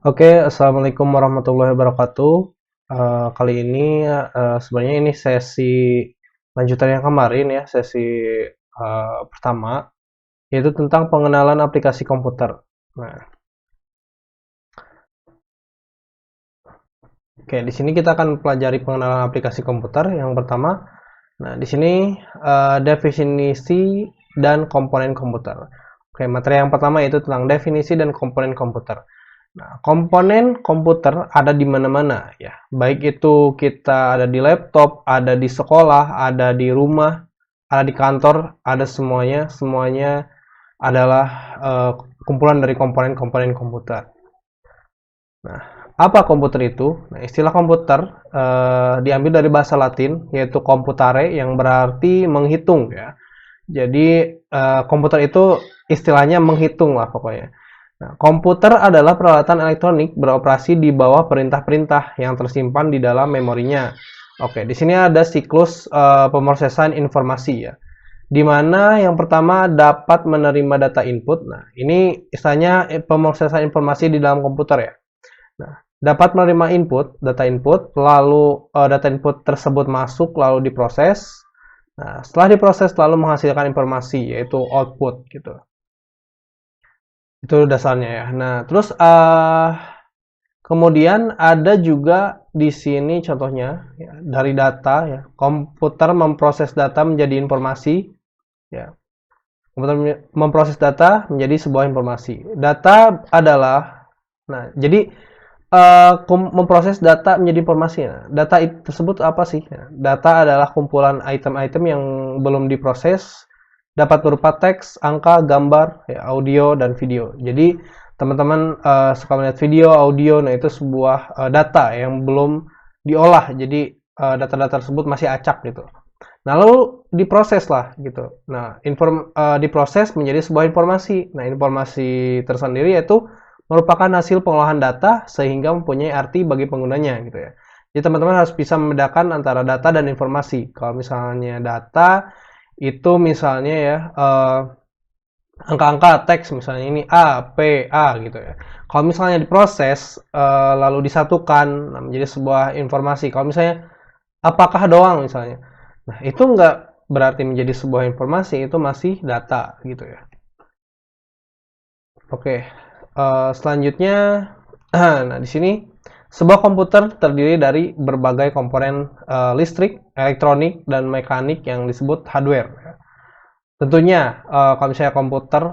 Oke, assalamualaikum warahmatullahi wabarakatuh. Kali ini sebenarnya ini sesi lanjutan yang kemarin ya, sesi pertama, yaitu tentang pengenalan aplikasi komputer. Nah, oke, di sini kita akan pelajari pengenalan aplikasi komputer. Yang pertama, nah di sini definisi dan komponen komputer. Oke, materi yang pertama yaitu tentang definisi dan komponen komputer. Nah, komponen komputer ada di mana-mana ya. Baik itu kita ada di laptop, ada di sekolah, ada di rumah, ada di kantor, ada semuanya. Semuanya adalah kumpulan dari komponen-komponen komputer. Nah, apa komputer itu? Nah, istilah komputer diambil dari bahasa Latin yaitu computare yang berarti menghitung ya. Jadi komputer itu istilahnya menghitung lah pokoknya. Nah, komputer adalah peralatan elektronik beroperasi di bawah perintah-perintah yang tersimpan di dalam memorinya. Oke, di sini ada siklus pemrosesan informasi ya. Di mana yang pertama dapat menerima data input. Nah, ini istilahnya pemrosesan informasi di dalam komputer ya. Nah, dapat menerima data input, lalu data input tersebut masuk lalu diproses. Nah, setelah diproses lalu menghasilkan informasi yaitu output gitu. Itu dasarnya ya. Nah, terus kemudian ada juga di sini contohnya ya, dari data ya. Komputer memproses data menjadi informasi ya. Komputer memproses data menjadi sebuah informasi. Data adalah jadi memproses data menjadi informasi. Nah, data tersebut apa sih? Nah, data adalah kumpulan item-item yang belum diproses, dapat berupa teks, angka, gambar, ya, audio, dan video. Jadi teman-teman suka melihat video, audio, nah itu sebuah data yang belum diolah. Jadi data-data tersebut masih acak gitu. Nah, lalu diproses lah gitu. Nah, diproses menjadi sebuah informasi. Nah, informasi tersendiri yaitu merupakan hasil pengolahan data sehingga mempunyai arti bagi penggunanya gitu ya. Jadi teman-teman harus bisa membedakan antara data dan informasi. Kalau misalnya data itu misalnya ya angka-angka teks misalnya ini A, P, A gitu ya. Kalau misalnya diproses lalu disatukan menjadi sebuah informasi. Kalau misalnya apakah doang misalnya. Nah, itu nggak berarti menjadi sebuah informasi, itu masih data gitu ya. Oke, selanjutnya, nah di sini sebuah komputer terdiri dari berbagai komponen listrik, elektronik, dan mekanik yang disebut hardware. Tentunya, kalau misalnya komputer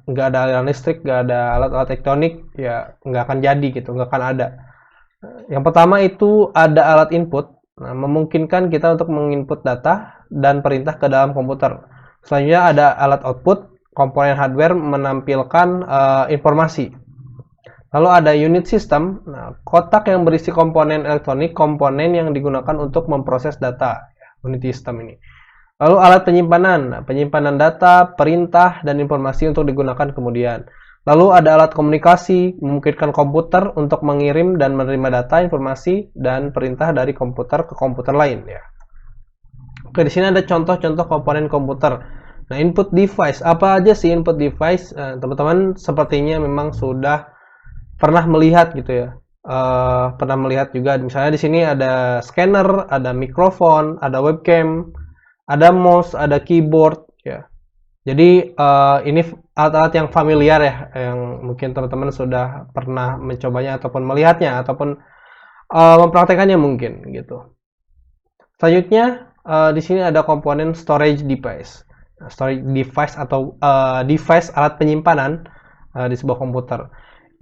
nggak ada aliran listrik, nggak ada alat-alat elektronik, ya nggak akan jadi gitu, nggak akan ada. Yang pertama itu ada alat input, nah, memungkinkan kita untuk menginput data dan perintah ke dalam komputer. Selanjutnya ada alat output, komponen hardware menampilkan informasi. Lalu ada unit system, nah, kotak yang berisi komponen elektronik, komponen yang digunakan untuk memproses data, unit system ini. Lalu alat penyimpanan, nah, penyimpanan data, perintah, dan informasi untuk digunakan kemudian. Lalu ada alat komunikasi, memungkinkan komputer untuk mengirim dan menerima data, informasi, dan perintah dari komputer ke komputer lain. Ya. Oke, di sini ada contoh-contoh komponen komputer. Nah, input device, apa aja sih input device? Teman-teman sepertinya memang sudah pernah melihat gitu ya. Pernah melihat juga, misalnya di sini ada scanner, ada mikrofon, ada webcam, ada mouse, ada keyboard, ya. Jadi ini alat-alat yang familiar ya, yang mungkin teman-teman sudah pernah mencobanya ataupun melihatnya ataupun mempraktekannya mungkin gitu. Selanjutnya di sini ada komponen storage device. Nah, storage device atau device alat penyimpanan di sebuah komputer.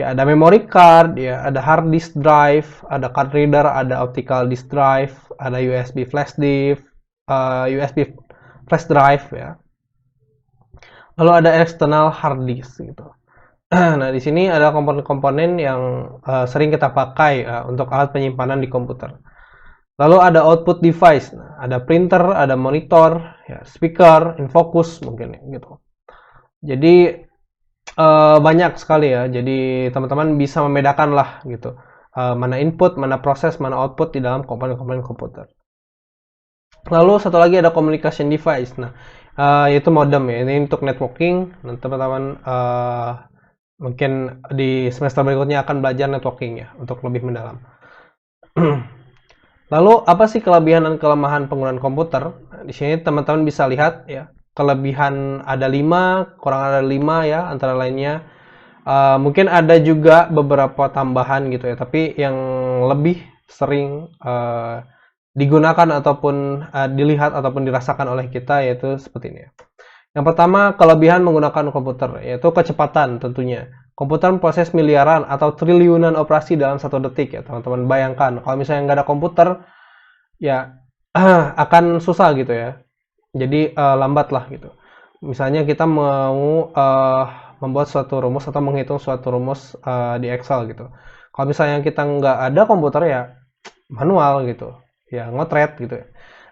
Ya ada memory card, ya ada hard disk drive, ada card reader, ada optical disk drive, ada USB flash disk, USB flash drive ya. Lalu ada external hard disk gitu. Nah, di sini ada komponen-komponen yang sering kita pakai untuk alat penyimpanan di komputer. Lalu ada output device, nah, ada printer, ada monitor, ya, speaker, infocus mungkin ya, gitu. Jadi banyak sekali ya. Jadi teman-teman bisa membedakan lah gitu. Mana input, mana proses, mana output di dalam komponen-komponen komputer. Lalu satu lagi ada communication device. Nah, yaitu modem ya. Ini untuk networking. Nah, teman-teman Mungkin di semester berikutnya akan belajar networking ya untuk lebih mendalam. Lalu apa sih kelebihan dan kelemahan penggunaan komputer? Nah, di sini teman-teman bisa lihat ya, kelebihan ada 5, kurang ada 5 ya, antara lainnya. Mungkin ada juga beberapa tambahan gitu ya, tapi yang lebih sering digunakan ataupun dilihat ataupun dirasakan oleh kita yaitu seperti ini ya. Yang pertama, kelebihan menggunakan komputer, yaitu kecepatan tentunya. Komputer memproses miliaran atau triliunan operasi dalam 1 detik ya, teman-teman. Bayangkan, kalau misalnya nggak ada komputer, ya akan susah gitu ya. Jadi lambat lah gitu. Misalnya kita mau membuat suatu rumus atau menghitung suatu rumus di Excel gitu. Kalau misalnya kita nggak ada komputer ya manual gitu, ya ngotret gitu ya.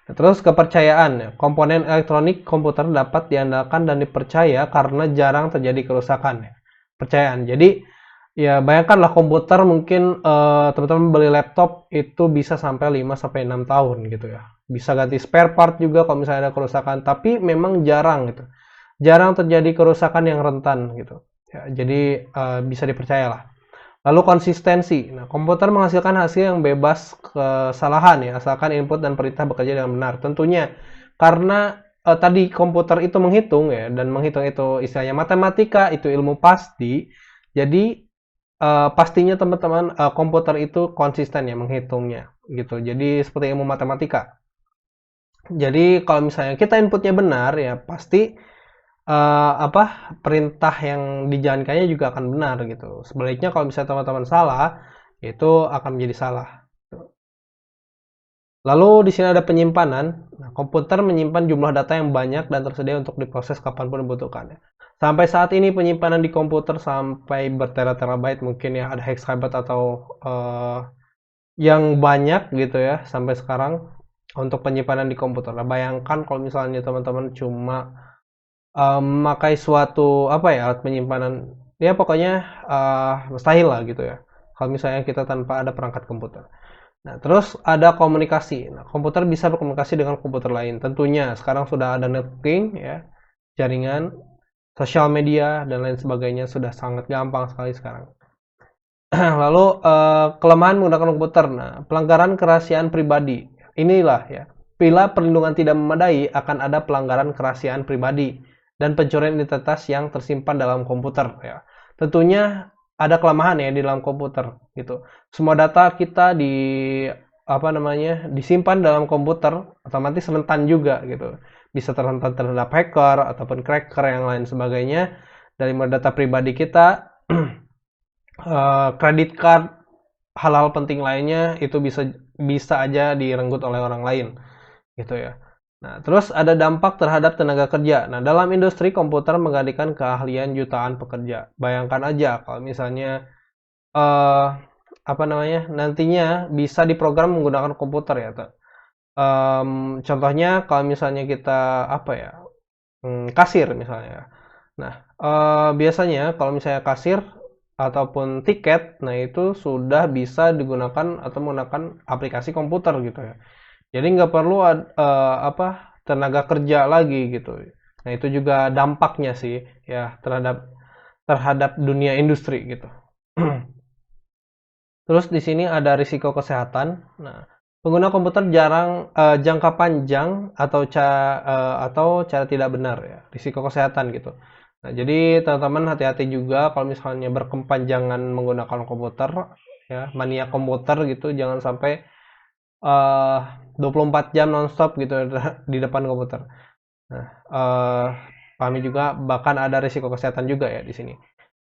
Nah, terus kepercayaan ya. Komponen elektronik komputer dapat diandalkan dan dipercaya karena jarang terjadi kerusakan ya. Percayaan. Jadi ya bayangkanlah komputer mungkin teman-teman beli laptop itu bisa sampai 5 sampai 6 tahun gitu ya. Bisa ganti spare part juga kalau misalnya ada kerusakan, tapi memang jarang gitu. Jarang terjadi kerusakan yang rentan gitu. Ya, jadi bisa dipercayalah. Lalu konsistensi. Nah, komputer menghasilkan hasil yang bebas kesalahan ya, asalkan input dan perintah bekerja dengan benar. Tentunya karena tadi komputer itu menghitung ya, dan menghitung itu istilahnya matematika, itu ilmu pasti. Jadi pastinya teman-teman komputer itu konsisten ya menghitungnya gitu. Jadi seperti ilmu matematika. Jadi kalau misalnya kita inputnya benar ya pasti perintah yang dijalankannya juga akan benar gitu. Sebaliknya kalau misalnya teman-teman salah, itu akan menjadi salah. Lalu di sini ada penyimpanan. Nah, komputer menyimpan jumlah data yang banyak dan tersedia untuk diproses kapanpun dibutuhkan. Sampai saat ini penyimpanan di komputer sampai bertera-terabyte mungkin ya, ada hexabyte atau yang banyak gitu ya sampai sekarang untuk penyimpanan di komputer. Nah, bayangkan kalau misalnya teman-teman cuma memakai suatu alat penyimpanan, ya pokoknya mustahil lah gitu ya kalau misalnya kita tanpa ada perangkat komputer. Nah, terus ada komunikasi. Nah, komputer bisa berkomunikasi dengan komputer lain. Tentunya sekarang sudah ada networking ya, jaringan, sosial media dan lain sebagainya sudah sangat gampang sekali sekarang. Lalu kelemahan menggunakan komputer. Nah, pelanggaran kerahasiaan pribadi. Inilah ya. Bila perlindungan tidak memadai, akan ada pelanggaran kerahasiaan pribadi dan pencurian identitas yang tersimpan dalam komputer ya. Tentunya ada kelemahan ya di dalam komputer gitu. Semua data kita disimpan dalam komputer, otomatis rentan juga gitu. Bisa terhentak terhadap hacker ataupun cracker yang lain sebagainya. Dari data pribadi kita, kredit card, hal-hal penting lainnya itu bisa aja direnggut oleh orang lain gitu ya. Nah, terus ada dampak terhadap tenaga kerja. Nah, dalam industri komputer menggantikan keahlian jutaan pekerja. Bayangkan aja kalau misalnya eh nantinya bisa diprogram menggunakan komputer ya. Contohnya kalau misalnya kita kasir misalnya. Nah, biasanya kalau misalnya kasir ataupun tiket, nah itu sudah bisa digunakan atau menggunakan aplikasi komputer gitu ya. Jadi nggak perlu tenaga kerja lagi gitu. Nah itu juga dampaknya sih ya terhadap terhadap dunia industri gitu. Terus di sini ada risiko kesehatan. Nah, pengguna komputer jarang jangka panjang atau cara tidak benar ya, risiko kesehatan gitu. Nah, jadi teman-teman hati-hati juga kalau misalnya berkepanjangan menggunakan komputer ya, mania komputer gitu, jangan sampai 24 jam nonstop gitu di depan komputer. Nah, pahami juga bahkan ada risiko kesehatan juga ya di sini.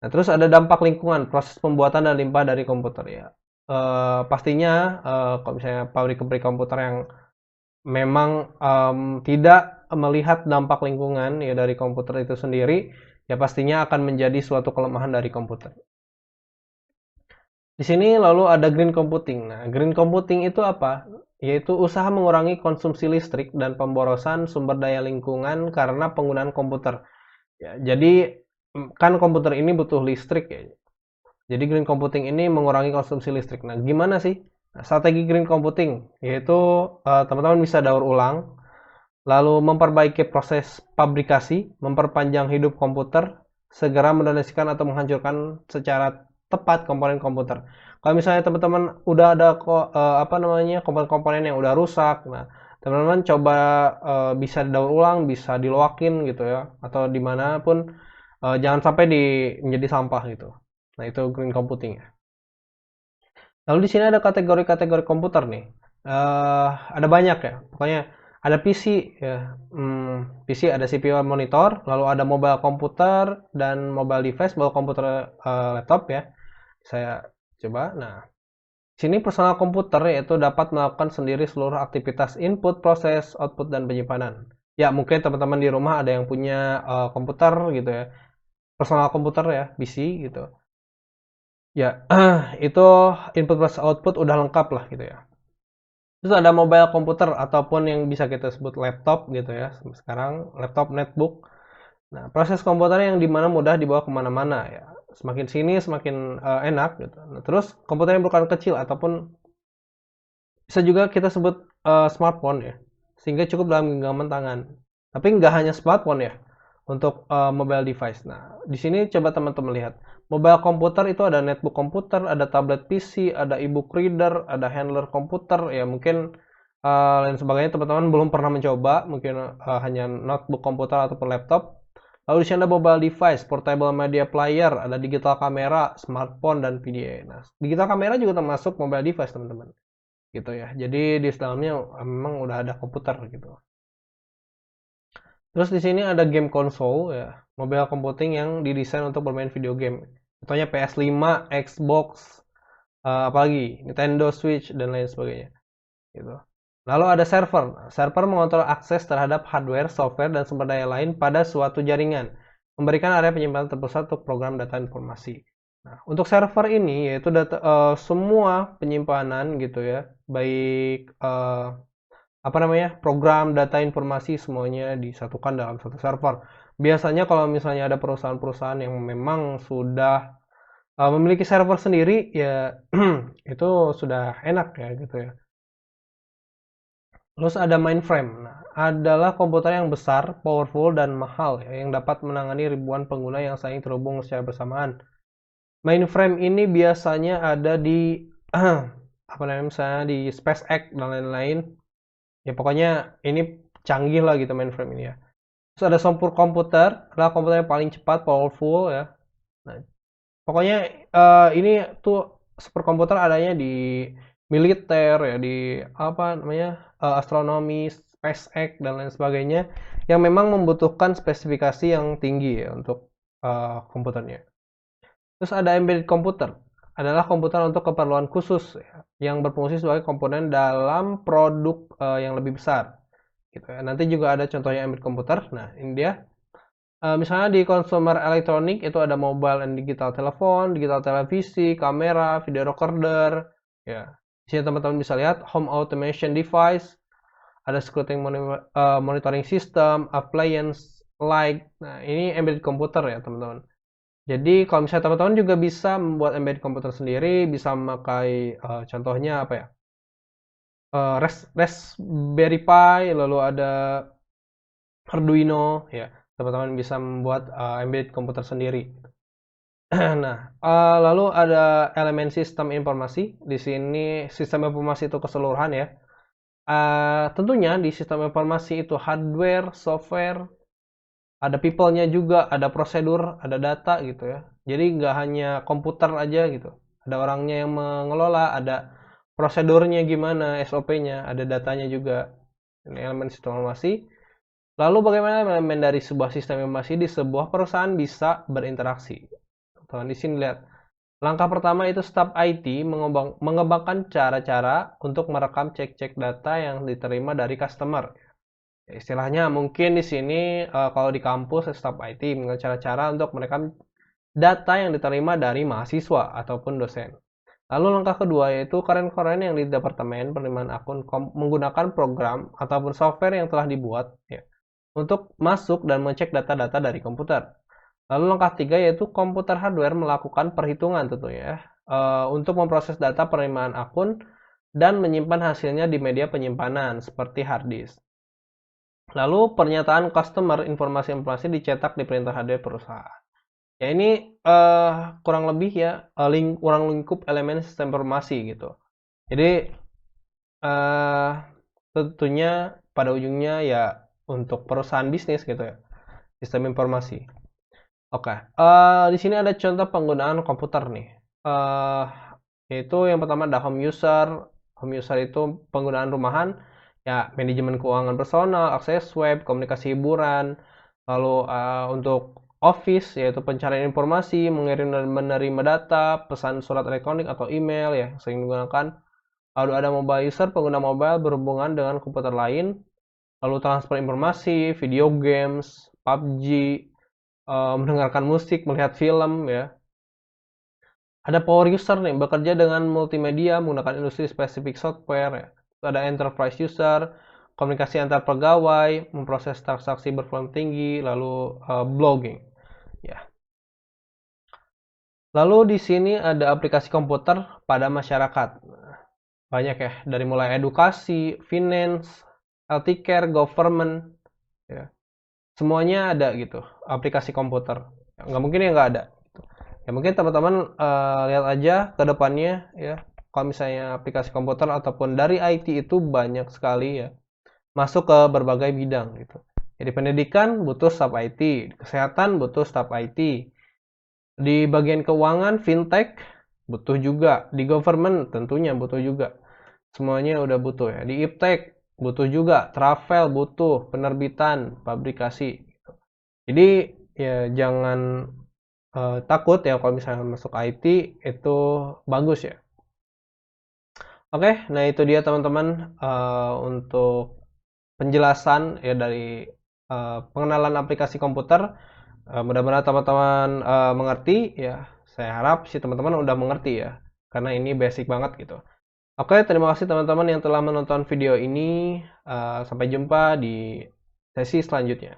Nah, terus ada dampak lingkungan, proses pembuatan dan limbah dari komputer ya. Pastinya kalau misalnya pabrik-pabrik komputer yang memang tidak melihat dampak lingkungan ya dari komputer itu sendiri, ya pastinya akan menjadi suatu kelemahan dari komputer. Di sini lalu ada green computing. Nah, green computing itu apa? Yaitu usaha mengurangi konsumsi listrik dan pemborosan sumber daya lingkungan karena penggunaan komputer. Ya, jadi kan komputer ini butuh listrik ya. Jadi green computing ini mengurangi konsumsi listrik. Nah, gimana sih strategi green computing? Yaitu teman-teman bisa daur ulang, lalu memperbaiki proses pabrikasi, memperpanjang hidup komputer, segera mendonasikan atau menghancurkan secara tepat komponen komputer. Kalau misalnya teman-teman udah ada komponen-komponen yang udah rusak, nah teman-teman coba bisa didaur ulang, bisa diloakin gitu ya, atau dimanapun, jangan sampai menjadi sampah gitu. Nah itu green computing ya. Lalu di sini ada kategori-kategori komputer nih. Ada banyak ya. Pokoknya ada PC ya. PC ada CPU monitor, lalu ada mobile komputer dan mobile device, mobile komputer laptop ya. Saya coba. Nah, sini personal komputer yaitu dapat melakukan sendiri seluruh aktivitas input, proses, output dan penyimpanan. Ya, mungkin teman-teman di rumah ada yang punya komputer gitu ya. Personal komputer ya, PC gitu. Ya, itu input plus output udah lengkap lah gitu ya. Terus ada mobile komputer ataupun yang bisa kita sebut laptop gitu ya. Sekarang laptop netbook. Nah, proses komputer yang dimana mudah dibawa kemana-mana ya. Semakin sini semakin enak gitu. Nah, terus komputer yang berukuran kecil ataupun bisa juga kita sebut smartphone ya. Sehingga cukup dalam genggaman tangan. Tapi nggak hanya smartphone ya untuk mobile device. Nah, di sini coba teman-teman lihat. Mobile komputer itu ada netbook komputer, ada tablet PC, ada e-book reader, ada handler komputer. Ya mungkin lain sebagainya teman-teman belum pernah mencoba, mungkin hanya notebook komputer ataupun laptop. Lalu di sini ada mobile device, portable media player, ada digital kamera, smartphone dan PDA. Nah, digital kamera juga termasuk mobile device teman-teman. Gitu ya. Jadi di dalamnya memang udah ada komputer gitu. Terus di sini ada game console ya, mobile computing yang didesain untuk bermain video game. Contohnya PS5, Xbox, apalagi Nintendo Switch dan lain sebagainya. Gitu. Lalu ada server. Server mengontrol akses terhadap hardware, software, dan sumber daya lain pada suatu jaringan, memberikan area penyimpanan terpusat untuk program data informasi. Nah, untuk server ini yaitu semua penyimpanan gitu ya, baik program data informasi semuanya disatukan dalam satu server. Biasanya kalau misalnya ada perusahaan-perusahaan yang memang sudah memiliki server sendiri ya itu sudah enak ya gitu ya. Terus ada mainframe. Nah, adalah komputer yang besar, powerful dan mahal ya, yang dapat menangani ribuan pengguna yang saling terhubung secara bersamaan. Mainframe ini biasanya ada di misalnya di SpaceX dan lain-lain. Ya pokoknya ini canggih lah gitu mainframe ini ya. Terus ada super komputer, adalah komputer yang paling cepat, powerful ya. Nah, pokoknya ini tuh superkomputer adanya di militer ya, di astronomi, SpaceX dan lain sebagainya yang memang membutuhkan spesifikasi yang tinggi ya untuk komputernya. Terus ada embedded computer, adalah komputer untuk keperluan khusus ya, yang berfungsi sebagai komponen dalam produk yang lebih besar. Gitu ya. Nanti juga ada contohnya embedded computer. Nah, ini dia. Misalnya di consumer elektronik itu ada mobile and digital telepon, digital televisi, kamera, video recorder. Ya, di sini teman-teman bisa lihat home automation device, ada screening monitoring system, appliance, light. Nah, ini embedded computer ya teman-teman. Jadi kalau misalnya teman-teman juga bisa membuat embedded komputer sendiri, bisa memakai contohnya apa ya? Raspberry Pi, lalu ada Arduino, ya teman-teman bisa membuat embedded komputer sendiri. Nah, lalu ada elemen sistem informasi. Di sini sistem informasi itu keseluruhan ya. Tentunya di sistem informasi itu hardware, software, ada people-nya juga, ada prosedur, ada data gitu ya. Jadi nggak hanya komputer aja gitu. Ada orangnya yang mengelola, ada prosedurnya gimana, SOP-nya, ada datanya juga. Ini elemen sistem informasi. Lalu bagaimana elemen dari sebuah sistem informasi di sebuah perusahaan bisa berinteraksi? Teman di sini lihat. Langkah pertama itu staf IT mengembangkan cara-cara untuk merekam cek-cek data yang diterima dari customer. Istilahnya mungkin di sini kalau di kampus staf IT dengan cara-cara untuk merekam data yang diterima dari mahasiswa ataupun dosen. Lalu langkah kedua yaitu keren-keren yang di departemen penerimaan akun menggunakan program ataupun software yang telah dibuat ya, untuk masuk dan mengecek data-data dari komputer. Lalu langkah tiga yaitu komputer hardware melakukan perhitungan tentunya untuk memproses data penerimaan akun dan menyimpan hasilnya di media penyimpanan seperti hard disk. Lalu pernyataan customer informasi-informasi dicetak di printer hardware perusahaan. Ya ini kurang lebih ya kurang lingkup elemen sistem informasi gitu. Jadi eh tentunya pada ujungnya ya untuk perusahaan bisnis gitu ya, sistem informasi. Oke, di sini ada contoh penggunaan komputer nih. Eh yaitu yang pertama ada home user. Home user itu penggunaan rumahan, ya manajemen keuangan personal, akses web, komunikasi hiburan. Lalu untuk office yaitu pencarian informasi, mengirim dan menerima data, pesan surat elektronik atau email ya sering digunakan. Lalu ada mobile user, pengguna mobile berhubungan dengan komputer lain. Lalu transfer informasi, video games, PUBG, mendengarkan musik, melihat film ya. Ada power user nih, bekerja dengan multimedia menggunakan industri spesifik software ya. Ada enterprise user, komunikasi antar pegawai, memproses transaksi bervolume tinggi, lalu blogging ya. Lalu di sini ada aplikasi komputer pada masyarakat. Banyak ya, dari mulai edukasi, finance, healthcare, government ya. Semuanya ada gitu, aplikasi komputer. Nggak mungkin ya nggak ada. Ya mungkin teman-teman lihat aja ke depannya ya. Kalau misalnya aplikasi komputer ataupun dari IT itu banyak sekali ya. Masuk ke berbagai bidang gitu. Jadi pendidikan butuh staf IT, kesehatan butuh staf IT. Di bagian keuangan, fintech butuh juga. Di government tentunya butuh juga. Semuanya udah butuh ya. Di iptek butuh juga. Travel butuh, penerbitan, publikasi. Jadi ya jangan takut ya kalau misalnya masuk IT itu bagus ya. Oke, nah itu dia teman-teman untuk penjelasan ya dari pengenalan aplikasi komputer. Mudah-mudahan teman-teman mengerti ya. Saya harap sih teman-teman udah mengerti ya, karena ini basic banget gitu. Oke, terima kasih teman-teman yang telah menonton video ini. Sampai jumpa di sesi selanjutnya.